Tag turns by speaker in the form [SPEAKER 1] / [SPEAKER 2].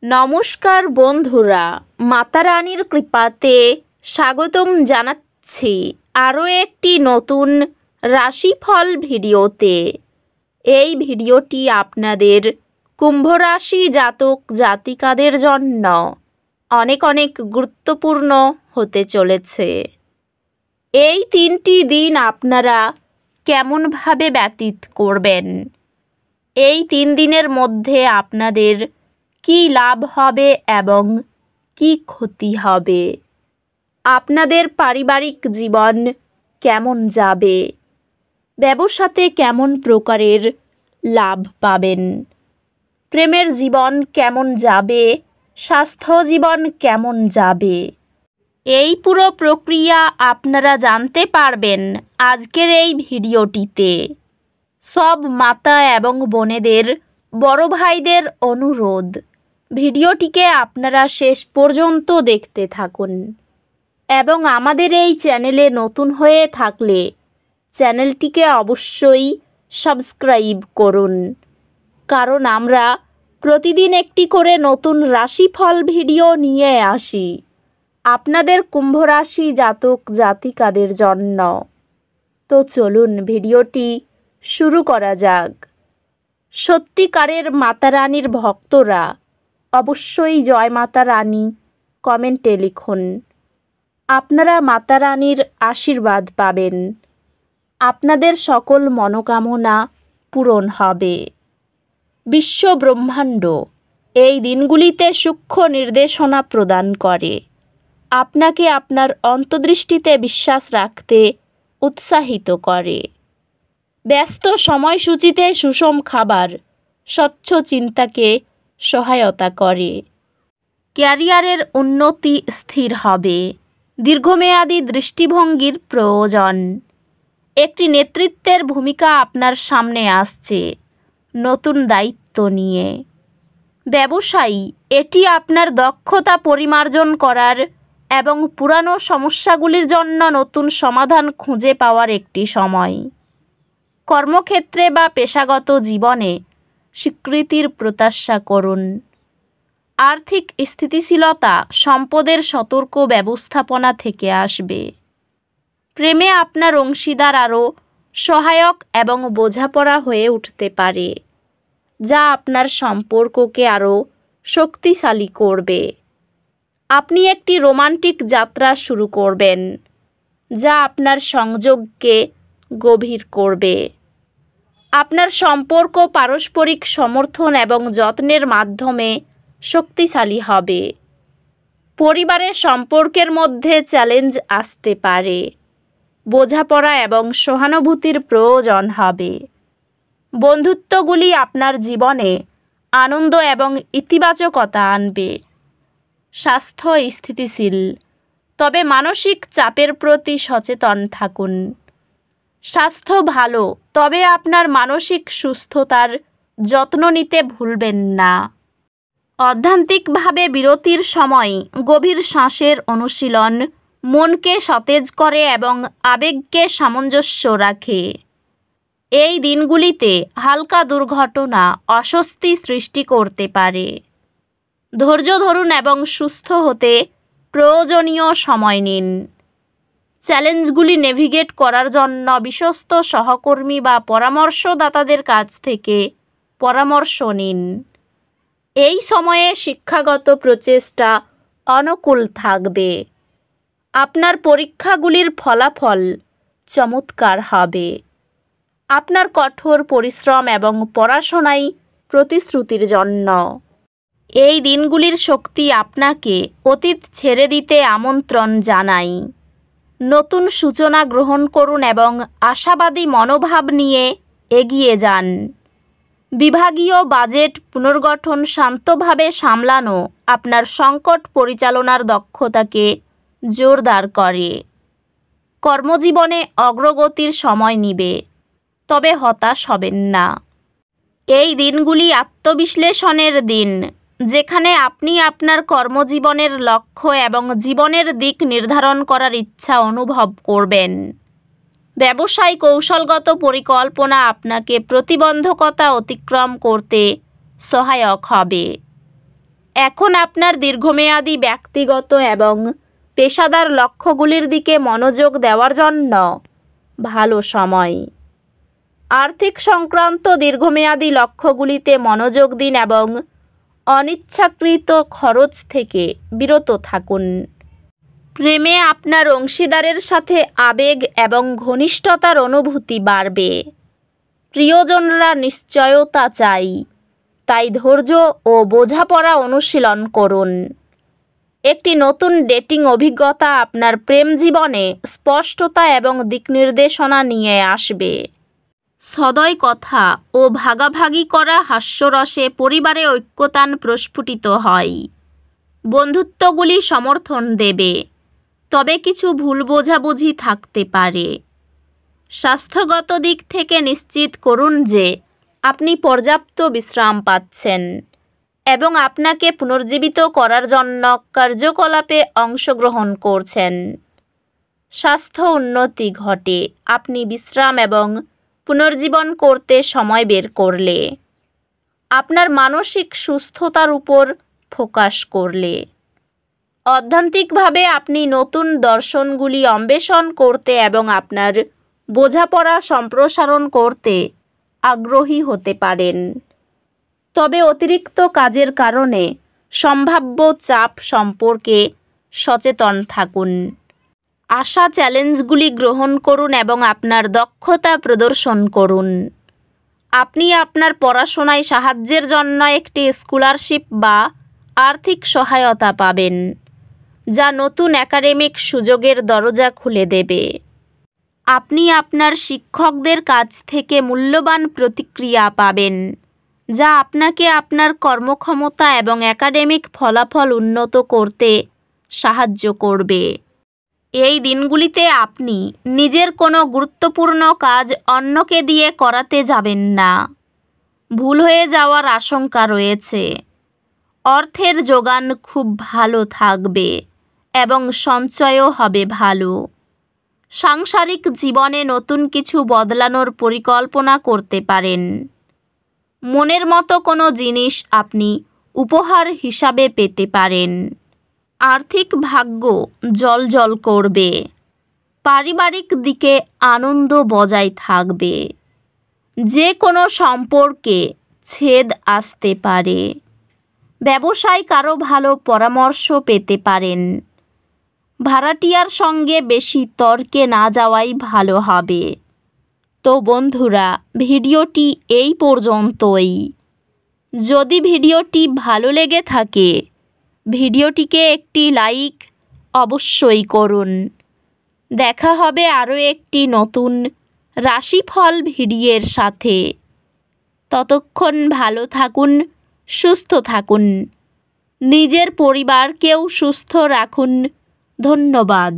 [SPEAKER 1] নমস্কার বন্ধুরা, মাতা রানীর কৃপাতে স্বাগতম জানাচ্ছি আরও একটি নতুন রাশিফল ভিডিওতে। এই ভিডিওটি আপনাদের কুম্ভ রাশি জাতক জাতিকাদের জন্য অনেক অনেক গুরুত্বপূর্ণ হতে চলেছে। এই 3টি দিন আপনারা কেমনভাবে ব্যতীত করবেন, এই 3 দিনের মধ্যে আপনাদের কি লাভ হবে এবং কি ক্ষতি হবে, আপনাদের পারিবারিক জীবন কেমন যাবে, ব্যবসাতে কেমন প্রকারের লাভ পাবেন, প্রেমের জীবন কেমন যাবে, স্বাস্থ্য জীবন কেমন যাবে, এই পুরো প্রক্রিয়া আপনারা জানতে পারবেন আজকের এই ভিডিওটিতে। সব মাতা এবং বোনেদের, বড় ভাইদের অনুরোধ, ভিডিওটিকে আপনারা শেষ পর্যন্ত দেখতে থাকুন এবং আমাদের এই চ্যানেলে নতুন হয়ে থাকলে চ্যানেলটিকে অবশ্যই সাবস্ক্রাইব করুন, কারণ আমরা প্রতিদিন একটি করে নতুন রাশিফল ভিডিও নিয়ে আসি আপনাদের কুম্ভ রাশি জাতক জাতিকাদের জন্য। তো চলুন ভিডিওটি শুরু করা যাক। সত্যিকারের মাতা রানীর ভক্তরা অবশ্যই জয় মাতা রানী কমেন্টে লিখুন। আপনারা মাতা রানীর আশীর্বাদ পাবেন, আপনাদের সকল মনোকামনা পূরণ হবে। বিশ্ব ব্রহ্মাণ্ড এই দিনগুলিতে সূক্ষ্ম নির্দেশনা প্রদান করে, আপনাকে আপনার অন্তর্দৃষ্টিতে বিশ্বাস রাখতে উৎসাহিত করে। ব্যস্ত সময়সূচিতে সুষম খাবার স্বচ্ছ চিন্তাকে সহায়তা করে। ক্যারিয়ারের উন্নতি স্থির হবে, দীর্ঘমেয়াদী দৃষ্টিভঙ্গির প্রয়োজন। একটি নেতৃত্বের ভূমিকা আপনার সামনে আসছে নতুন দায়িত্ব নিয়ে। ব্যবসায়ী, এটি আপনার দক্ষতা পরিমার্জন করার এবং পুরানো সমস্যাগুলির জন্য নতুন সমাধান খুঁজে পাওয়ার একটি সময়। কর্মক্ষেত্রে বা পেশাগত জীবনে স্বীকৃতির প্রত্যাশা করুন। আর্থিক স্থিতিশীলতা সম্পদের সতর্ক ব্যবস্থাপনা থেকে আসবে। প্রেমে আপনার অংশীদার আরও সহায়ক এবং বোঝাপড়া হয়ে উঠতে পারে, যা আপনার সম্পর্ককে আরও শক্তিশালী করবে। আপনি একটি রোমান্টিক যাত্রা শুরু করবেন, যা আপনার সংযোগকে গভীর করবে। আপনার সম্পর্ক পারস্পরিক সমর্থন এবং যত্নের মাধ্যমে শক্তিশালী হবে। পরিবারের সম্পর্কের মধ্যে চ্যালেঞ্জ আসতে পারে, বোঝাপড়া এবং সহানুভূতির প্রয়োজন হবে। বন্ধুত্বগুলি আপনার জীবনে আনন্দ এবং ইতিবাচকতা আনবে। স্বাস্থ্য স্থিতিশীল, তবে মানসিক চাপের প্রতি সচেতন থাকুন। স্বাস্থ্য ভালো, তবে আপনার মানসিক সুস্থতার যত্ন নিতে ভুলবেন না। অধ্যাত্মিকভাবে বিরতির সময় গভীর শ্বাসের অনুশীলন মনকে সতেজ করে এবং আবেগকে সামঞ্জস্য রাখে। এই দিনগুলিতে হালকা দুর্ঘটনা অস্বস্তি সৃষ্টি করতে পারে। ধৈর্য ধরুন এবং সুস্থ হতে প্রয়োজনীয় সময় নিন। চ্যালেঞ্জগুলি নেভিগেট করার জন্য বিশ্বস্ত সহকর্মী বা পরামর্শদাতাদের কাছ থেকে পরামর্শ নিন। এই সময়ে শিক্ষাগত প্রচেষ্টা অনুকূল থাকবে। আপনার পরীক্ষাগুলির ফলাফল চমৎকার হবে। আপনার কঠোর পরিশ্রম এবং পড়াশোনায় প্রতিশ্রুতির জন্য এই দিনগুলির শক্তি আপনাকে অতীত ছেড়ে দিতে আমন্ত্রণ জানায়। নতুন সূচনা গ্রহণ করুন এবং আশাবাদী মনোভাব নিয়ে এগিয়ে যান। বিভাগীয় বাজেট পুনর্গঠন শান্তভাবে সামলানো আপনার সংকট পরিচালনার দক্ষতাকে জোরদার করে। কর্মজীবনে অগ্রগতির সময় নিবে, তবে হতাশ হবেন না। এই দিনগুলি আত্মবিশ্লেষণের দিন, যেখানে আপনি আপনার কর্মজীবনের লক্ষ্য এবং জীবনের দিক নির্ধারণ করার ইচ্ছা অনুভব করবেন। ব্যবসায় কৌশলগত পরিকল্পনা আপনাকে প্রতিবন্ধকতা অতিক্রম করতে সহায়ক হবে। এখন আপনার দীর্ঘমেয়াদী ব্যক্তিগত এবং পেশাদার লক্ষ্যগুলির দিকে মনোযোগ দেওয়ার জন্য ভালো সময়। আর্থিক সংক্রান্ত দীর্ঘমেয়াদী লক্ষ্যগুলিতে মনোযোগ দিন এবং অনিচ্ছাকৃত খরচ থেকে বিরত থাকুন। প্রেমে আপনার অংশীদারের সাথে আবেগ এবং ঘনিষ্ঠতার অনুভূতি বাড়বে। প্রিয়জনরা নিশ্চয়তা চাই, তাই ধৈর্য ও বোঝাপড়া অনুশীলন করুন। একটি নতুন ডেটিং অভিজ্ঞতা আপনার প্রেম জীবনে স্পষ্টতা এবং দিকনির্দেশনা নিয়ে আসবে। সদয় কথা ও ভাগাভাগি করা হাস্যরসে পরিবারে ঐক্যতান প্রস্ফুটিত হয়। বন্ধুত্বগুলি সমর্থন দেবে, তবে কিছু ভুল বোঝাবুঝি থাকতে পারে। স্বাস্থ্যগত দিক থেকে নিশ্চিত করুন যে আপনি পর্যাপ্ত বিশ্রাম পাচ্ছেন এবং আপনাকে পুনর্জীবিত করার জন্য কার্যকলাপে অংশগ্রহণ করছেন। স্বাস্থ্য উন্নতি ঘটে আপনি বিশ্রাম এবং পুনর্জীবন করতে সময় বের করলে, আপনার মানসিক সুস্থতার উপর ফোকাস করলে। অধ্যাত্মিকভাবে আপনি নতুন দর্শনগুলি অন্বেষণ করতে এবং আপনার বোঝাপড়া সম্প্রসারণ করতে আগ্রহী হতে পারেন। তবে অতিরিক্ত কাজের কারণে সম্ভাব্য চাপ সম্পর্কে সচেতন থাকুন। আশা চ্যালেঞ্জগুলি গ্রহণ করুন এবং আপনার দক্ষতা প্রদর্শন করুন। আপনি আপনার পড়াশোনায় সাহায্যের জন্য একটি স্কলারশিপ বা আর্থিক সহায়তা পাবেন, যা নতুন একাডেমিক সুযোগের দরজা খুলে দেবে। আপনি আপনার শিক্ষকদের কাছ থেকে মূল্যবান প্রতিক্রিয়া পাবেন, যা আপনাকে আপনার কর্মক্ষমতা এবং একাডেমিক ফলাফল উন্নত করতে সাহায্য করবে। এই দিনগুলিতে আপনি নিজের কোনো গুরুত্বপূর্ণ কাজ অন্যকে দিয়ে করাতে যাবেন না। ভুল হয়ে যাওয়ার আশঙ্কা রয়েছে। অর্থের যোগান খুব ভালো থাকবে এবং সঞ্চয়ও হবে ভালো। সাংসারিক জীবনে নতুন কিছু বদলানোর পরিকল্পনা করতে পারেন। মনের মতো কোনো জিনিস আপনি উপহার হিসাবে পেতে পারেন। আর্থিক ভাগ্য জ্বলজ্বল করবে। পারিবারিক দিকে আনন্দ বজায় থাকবে। যে কোনো সম্পর্কে ছেদ আসতে পারে। ব্যবসায় কারো ভালো পরামর্শ পেতে পারেন। ভাড়াটিয়ার সঙ্গে বেশি তর্কে না যাওয়াই ভালো হবে। তো বন্ধুরা, ভিডিওটি এই পর্যন্তই। যদি ভিডিওটি ভালো লেগে থাকে, ভিডিওটিকে একটি লাইক অবশ্যই করুন। দেখা হবে আরও একটি নতুন রাশিফল ভিডিওর সাথে। ততক্ষণ ভালো থাকুন, সুস্থ থাকুন, নিজের পরিবারকেও সুস্থ রাখুন। ধন্যবাদ।